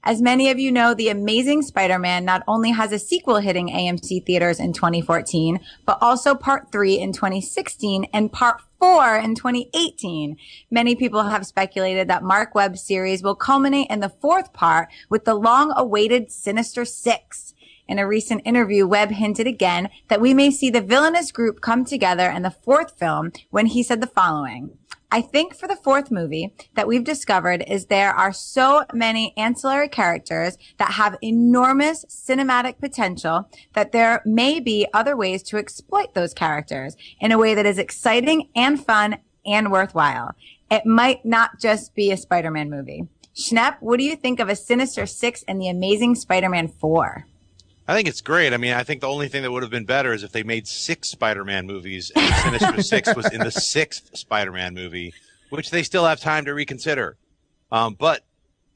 As many of you know, The Amazing Spider-Man not only has a sequel hitting AMC Theatres in 2014, but also Part 3 in 2016 and Part 4 in 2018. Many people have speculated that Marc Webb's series will culminate in the fourth part with the long-awaited Sinister Six. In a recent interview, Webb hinted again that we may see the villainous group come together in the fourth film when he said the following: I think for the fourth movie that we've discovered is there are so many ancillary characters that have enormous cinematic potential that there may be other ways to exploit those characters in a way that is exciting and fun and worthwhile. It might not just be a Spider-Man movie. Schnepp, what do you think of a Sinister Six and The Amazing Spider-Man 4? I think it's great. I mean, I think the only thing that would have been better is if they made 6 Spider-Man movies and Sinister Six was in the 6th Spider-Man movie, which they still have time to reconsider. But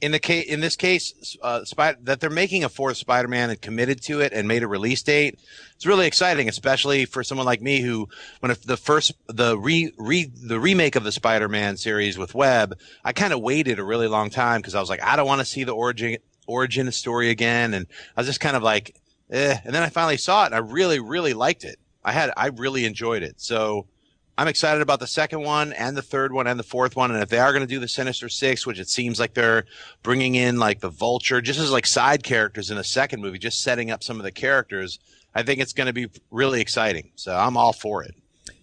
in this case, that they're making a 4th Spider-Man and committed to it and made a release date, it's really exciting, especially for someone like me who, when the remake of the Spider-Man series with Webb, I kind of waited a really long time because I was like, I don't want to see the origin story again, and I was just kind of like, and then I finally saw it and I really, really liked it. I really enjoyed it. So I'm excited about the second one and the third one and the fourth one. And if they are going to do the Sinister Six, which it seems like they're bringing in like the Vulture just as like side characters in a second movie, just setting up some of the characters, I think it's going to be really exciting. So I'm all for it.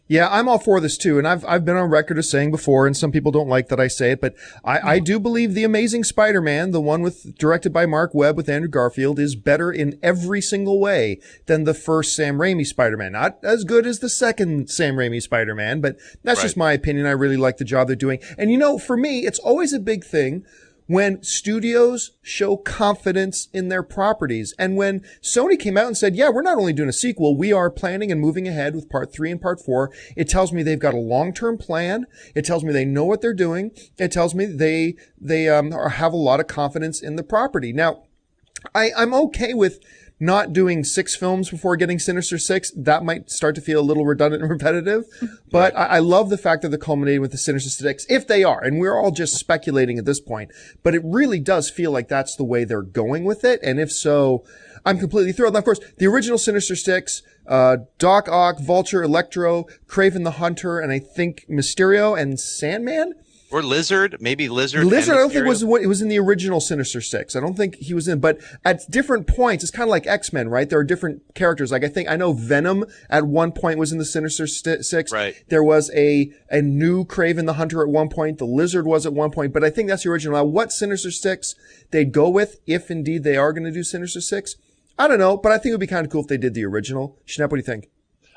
Yeah, I'm all for this too. And I've been on record as saying before, and some people don't like that I say it, but I do believe The Amazing Spider-Man, the one directed by Marc Webb with Andrew Garfield, is better in every single way than the first Sam Raimi Spider-Man. Not as good as the second Sam Raimi Spider-Man, but that's just my opinion. I really like the job they're doing. And you know, for me, it's always a big thing when studios show confidence in their properties. And when Sony came out and said, yeah, we're not only doing a sequel, we are planning and moving ahead with Part 3 and Part 4, it tells me they've got a long-term plan. It tells me they know what they're doing. It tells me they have a lot of confidence in the property. Now, I'm okay with not doing 6 films before getting Sinister Six. That might start to feel a little redundant and repetitive, but I love the fact that they're culminating with the Sinister Six, if they are, and we're all just speculating at this point, but it really does feel like that's the way they're going with it, and if so, I'm completely thrilled. Now, of course, the original Sinister Six, Doc Ock, Vulture, Electro, Kraven the Hunter, and I think Mysterio and Sandman? Or Lizard, maybe Lizard. Lizard, I don't think it was in the original Sinister Six. I don't think he was in, but at different points, it's kind of like X-Men, right? There are different characters. Like I know Venom at one point was in the Sinister Six. Right. There was a new Kraven the Hunter at one point. The Lizard was at one point, but I think that's the original. Now, what Sinister Six they'd go with, if indeed they are going to do Sinister Six, I don't know, but I think it would be kind of cool if they did the original. Schnepp, what do you think?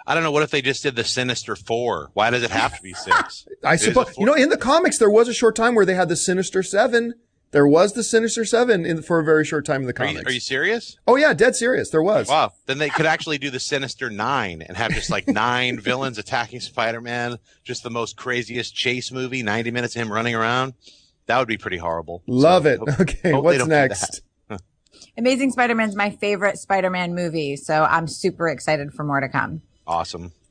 I don't know. What if they just did the Sinister Four? Why does it have to be 6? I suppose, you know, in the comics, there was a short time where they had the Sinister Seven. There was the Sinister Seven for a very short time in the comics. Are you serious? Oh yeah, dead serious. There was. Wow. Then they could actually do the Sinister 9 and have just like 9 villains attacking Spider-Man. Just the most craziest chase movie, 90 minutes of him running around. That would be pretty horrible. Love it. Okay, what's next? Amazing Spider-Man's my favorite Spider-Man movie, so I'm super excited for more to come. Awesome.